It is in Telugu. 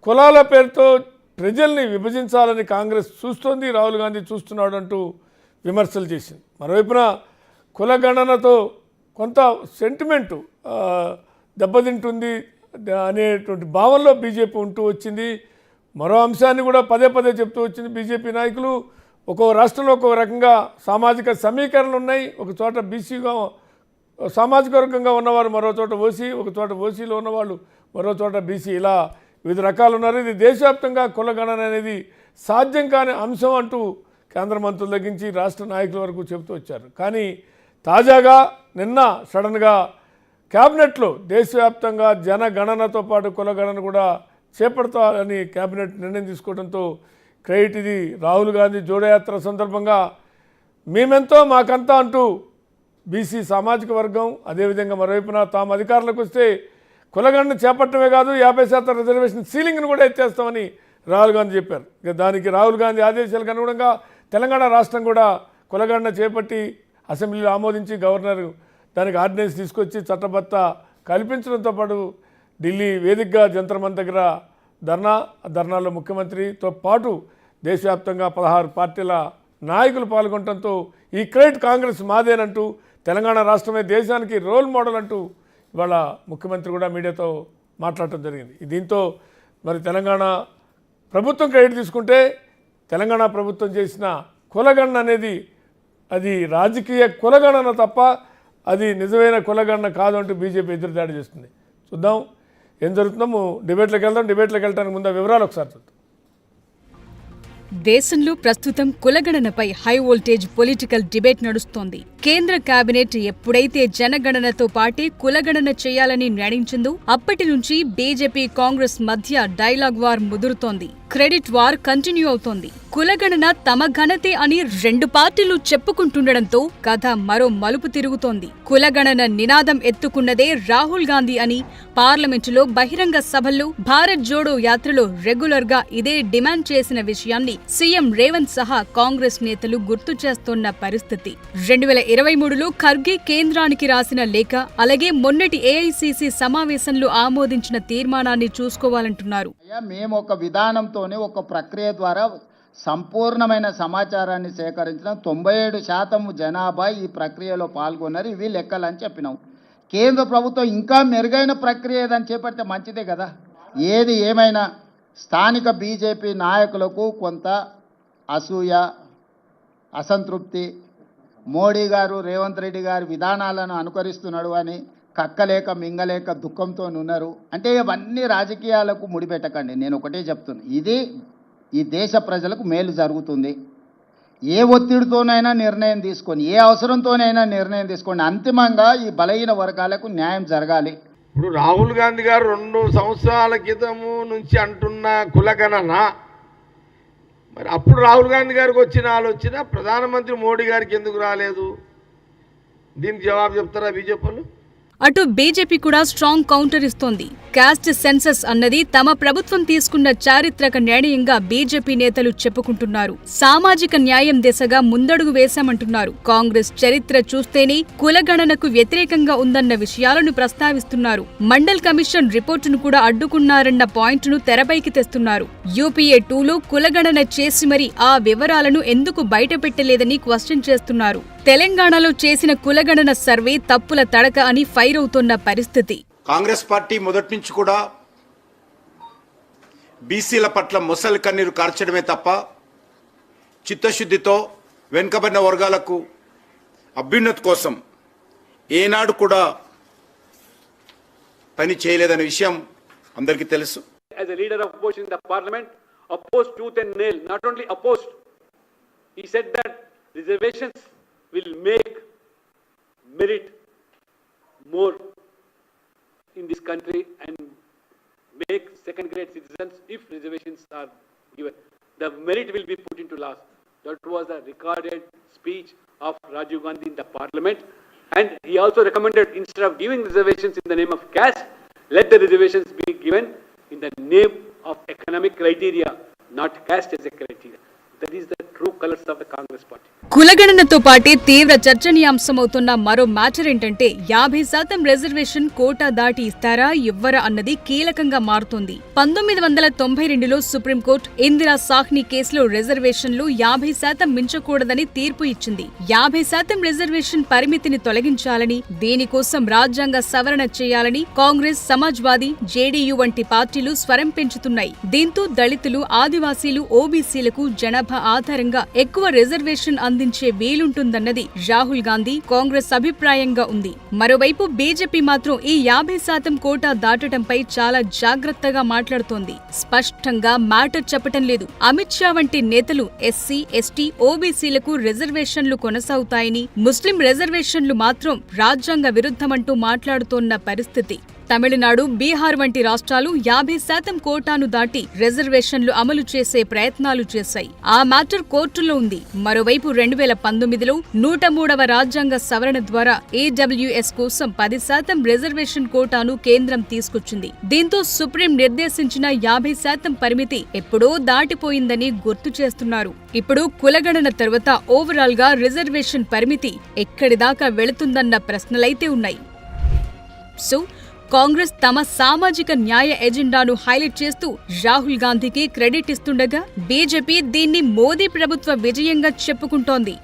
కులాల పేరుతో ప్రజల్ని విభజించాలని కాంగ్రెస్ చూస్తోంది, రాహుల్ గాంధీ చూస్తున్నాడు అంటూ విమర్శలు చేసింది. మరోవైపున కులగణనతో కొంత సెంటిమెంటు దెబ్బతింటుంది అనేటువంటి భావనలో బీజేపీ ఉంటూ వచ్చింది. మరో అంశాన్ని కూడా పదే పదే చెప్తూ వచ్చింది బీజేపీ నాయకులు. ఒక్కో రాష్ట్రంలో ఒక్కో రకంగా సామాజిక సమీకరణలు ఉన్నాయి. ఒక చోట బీసీగా సామాజిక వర్గంగా ఉన్నవారు, మరో చోట ఓసీ, ఒక చోట ఓసీలో ఉన్నవాళ్ళు, మరో చోట బీసీ, ఇలా వివిధ రకాలు ఉన్నారు. ఇది దేశవ్యాప్తంగా కులగణన అనేది సాధ్యం కాని అంశం అంటూ కేంద్ర మంత్రుల దగ్గరించి రాష్ట్ర నాయకుల వరకు చెబుతూ వచ్చారు. కానీ తాజాగా నిన్న సడన్గా క్యాబినెట్లో దేశవ్యాప్తంగా జనగణనతో పాటు కులగణన కూడా చేపడతారని క్యాబినెట్ నిర్ణయం తీసుకోవడంతో క్రెడిట్ ఇది రాహుల్ గాంధీ జోడయాత్ర సందర్భంగా మేమెంతో మాకంతా అంటూ బీసీ సామాజిక వర్గం, అదేవిధంగా మరోవైపున తాము అధికారులకు వస్తే కులగణన చేపట్టమే కాదు 50% రిజర్వేషన్ సీలింగ్ను కూడా ఎత్తేస్తామని రాహుల్ గాంధీ చెప్పారు. ఇక దానికి రాహుల్ గాంధీ ఆదేశాలకు అనుగుణంగా తెలంగాణ రాష్ట్రం కూడా కులగణన చేపట్టి అసెంబ్లీలో ఆమోదించి గవర్నర్ దానికి ఆర్డినెన్స్ తీసుకొచ్చి చట్టబద్ధ కల్పించడంతో పాటు ఢిల్లీ వేదికగా జంతర్ మంతర్ దగ్గర ధర్నాలో ముఖ్యమంత్రితో పాటు దేశవ్యాప్తంగా 16 పార్టీల నాయకులు పాల్గొనడంతో ఈ క్రెడిట్ కాంగ్రెస్ మాదేనంటూ తెలంగాణ రాష్ట్రమే దేశానికి రోల్ మోడల్ అంటూ ఇవాళ ముఖ్యమంత్రి కూడా మీడియాతో మాట్లాడటం జరిగింది. దీంతో మరి తెలంగాణ ప్రభుత్వం క్రెడిట్ తీసుకుంటే తెలంగాణ ప్రభుత్వం చేసిన కులగణన అనేది అది రాజకీయ కులగణన తప్ప అది నిజమైన కులగణన కాదు అంటూ బీజేపీ ఎదురుదాడి చేస్తుంది. చూద్దాం ఏం జరుగుతుందో. డిబేట్లోకి వెళ్దాం. డిబేట్లోకి వెళ్ళడానికి ముందు వివరాలు ఒకసారి చూద్దాం. దేశంలో ప్రస్తుతం కులగణనపై హై వోల్టేజ్ పొలిటికల్ డిబేట్ నడుస్తోంది. కేంద్ర కేబినెట్ ఎప్పుడైతే జనగణనతో పాటే కులగణన చేయాలని నిర్ణయించిందో అప్పటి నుంచి బీజేపీ కాంగ్రెస్ మధ్య డైలాగ్ వార్ ముదురుతోంది. క్రెడిట్ వార్ కంటిన్యూ అవుతోంది. కులగణన తమ ఘనతే అని రెండు పార్టీలు చెప్పుకుంటుండడంతో కథ మరో మలుపు తిరుగుతోంది. కులగణన నినాదం ఎత్తుకున్నదే రాహుల్ గాంధీ అని పార్లమెంటులో బహిరంగ సభల్లో, భారత్ జోడో యాత్రలో రెగ్యులర్ గా ఇదే డిమాండ్ చేసిన విషయాన్ని సీఎం రేవంత్ సహా కాంగ్రెస్ నేతలు గుర్తు చేస్తోన్న పరిస్థితి. 2023లో ఖర్గే కేంద్రానికి రాసిన లేఖ, అలాగే మొన్నటి ఏఐసీసీ సమావేశంలో ఆమోదించిన తీర్మానాన్ని చూసుకోవాలంటున్నారు. మేము ఒక విధానంతోనే ఒక ప్రక్రియ ద్వారా సంపూర్ణమైన సమాచారాన్ని సేకరించిన 97% జనాభా ఈ ప్రక్రియలో పాల్గొన్నారు. ఇవి లెక్కలని చెప్పినాం. కేంద్ర ప్రభుత్వం ఇంకా మెరుగైన ప్రక్రియ ఏదని చేపడితే మంచిదే కదా. ఏది ఏమైనా స్థానిక బీజేపీ నాయకులకు కొంత అసూయ, అసంతృప్తి, మోడీ గారు రేవంత్ రెడ్డి గారి విధానాలను అనుకరిస్తున్నాడు అని కక్కలేక మింగలేక దుఃఖంతో ఉన్నారు. అంటే ఇవన్నీ రాజకీయాలకు ముడిపెట్టకండి. నేను ఒకటే చెప్తున్నాను, ఇది ఈ దేశ ప్రజలకు మేలు జరుగుతుంది. ఏ ఒత్తిడితోనైనా నిర్ణయం తీసుకొని, ఏ అవసరంతోనైనా నిర్ణయం తీసుకోండి. అంతిమంగా ఈ బలహీన వర్గాలకు న్యాయం జరగాలి. ఇప్పుడు రాహుల్ గాంధీ గారు 2 సంవత్సరాల క్రితము నుంచి అంటున్న కులగణన, మరి అప్పుడు రాహుల్ గాంధీ గారికి వచ్చిన ఆలోచన ప్రధానమంత్రి మోడీ గారికి ఎందుకు రాలేదు? దీనికి జవాబు చెప్తారా బీజేపీ? అటు బీజేపీ కూడా స్ట్రాంగ్ కౌంటర్ ఇస్తోంది. కాస్ట్ సెన్సస్ అన్నది తమ ప్రభుత్వం తీసుకున్న చారిత్రక నిర్ణయంగా బీజేపీ నేతలు చెప్పుకుంటున్నారు. సామాజిక న్యాయం దిశగా ముందడుగు వేశామంటున్నారు. కాంగ్రెస్ చరిత్ర చూస్తేనే కులగణనకు వ్యతిరేకంగా ఉందన్న విషయాలను ప్రస్తావిస్తున్నారు. మండల్ కమిషన్ రిపోర్టును కూడా అడ్డుకున్నారన్న పాయింట్ను తెరపైకి తెస్తున్నారు. యూపీఏ 2లో కులగణన చేసి మరి ఆ వివరాలను ఎందుకు బయటపెట్టలేదని క్వశ్చన్ చేస్తున్నారు. తెలంగాణలో చేసిన కులగణన సర్వే తప్పుల తడక అని ఫైర్ అవుతున్న పరిస్థితి. కాంగ్రెస్ పార్టీ మొదటి నుంచి కూడా బీసీల పట్ల మొసలి కన్నీరు కార్చడమే తప్ప చిత్తశుద్ధితో వెనుకబడిన వర్గాలకు అభ్యున్నతి కోసం ఏనాడు కూడా పని చేయలేదనే విషయం అందరికీ తెలుసు. As a leader of opposition in the parliament, opposed tooth and nail, not only opposed, he said that reservations will make merit more in this country and make second-grade citizens if reservations are given. The merit will be put into loss. That was the recorded speech of Rajiv Gandhi in the parliament. And he also recommended, instead of giving reservations in the name of caste, let the reservations be given in the name of economic criteria, not caste as a criteria. That is the true colors of the Congress party. కులగణనతో పాటే తీవ్ర చర్చనీయాంశమవుతున్న మరో మ్యాటర్ ఏంటంటే 50% రిజర్వేషన్ కోటా దాటి ఇస్తారా ఇవ్వరా అన్నది కీలకంగా మారుతోంది. 1992లో సుప్రీంకోర్టు ఇందిరా సాహ్ని కేసులో రిజర్వేషన్లు 50% మించకూడదని తీర్పు ఇచ్చింది. 50% రిజర్వేషన్ పరిమితిని తొలగించాలని, దీనికోసం రాజ్యాంగ సవరణ చేయాలని కాంగ్రెస్, సమాజ్వాదీ, జేడీయూ వంటి పార్టీలు స్వరం పెంచుతున్నాయి. దీంతో దళితులు, ఆదివాసీలు, ఓబీసీలకు జనాభా ఆధారంగా ఎక్కువ రిజర్వేషన్ అందించే వీలుంటుందన్నది రాహుల్ గాంధీ, కాంగ్రెస్ అభిప్రాయంగా ఉంది. మరోవైపు బీజేపీ మాత్రం ఈ 50% కోటా దాటడంపై చాలా జాగ్రత్తగా మాట్లాడుతోంది. స్పష్టంగా మ్యాటర్ చెప్పటం లేదు. అమిత్ షా వంటి నేతలు ఎస్సీ, ఎస్టీ, ఓబీసీలకు రిజర్వేషన్లు కొనసాగుతాయని, ముస్లిం రిజర్వేషన్లు మాత్రం రాజ్యాంగ విరుద్ధమంటూ మాట్లాడుతోన్న పరిస్థితి. తమిళనాడు, బీహార్ వంటి రాష్ట్రాలు 50% కోటాను దాటి రిజర్వేషన్లు అమలు చేసే ప్రయత్నాలు చేశాయి. ఆ మ్యాటర్ కోర్టులో ఉంది. మరోవైపు 2019లో 103వ రాజ్యాంగ సవరణ ద్వారా ఈడబ్ల్యూఎస్ కోసం 10% రిజర్వేషన్ కోటాను కేంద్రం తీసుకొచ్చింది. దీంతో సుప్రీం నిర్దేశించిన 50% పరిమితి ఎప్పుడో దాటిపోయిందని గుర్తు చేస్తున్నారు. ఇప్పుడు కులగణన తర్వాత ఓవరాల్ గా రిజర్వేషన్ పరిమితి ఎక్కడిదాకా వెళుతుందన్న ప్రశ్నలైతే ఉన్నాయి. సో కాంగ్రెస్ తమ సామాజిక న్యాయ ఎజెండాను హైలైట్ చేస్తూ రాహుల్ గాంధీకి క్రెడిట్ ఇస్తుండగా బీజేపీ దీన్ని మోదీ ప్రభుత్వ విజయంగా చెప్పుకుంటోంది.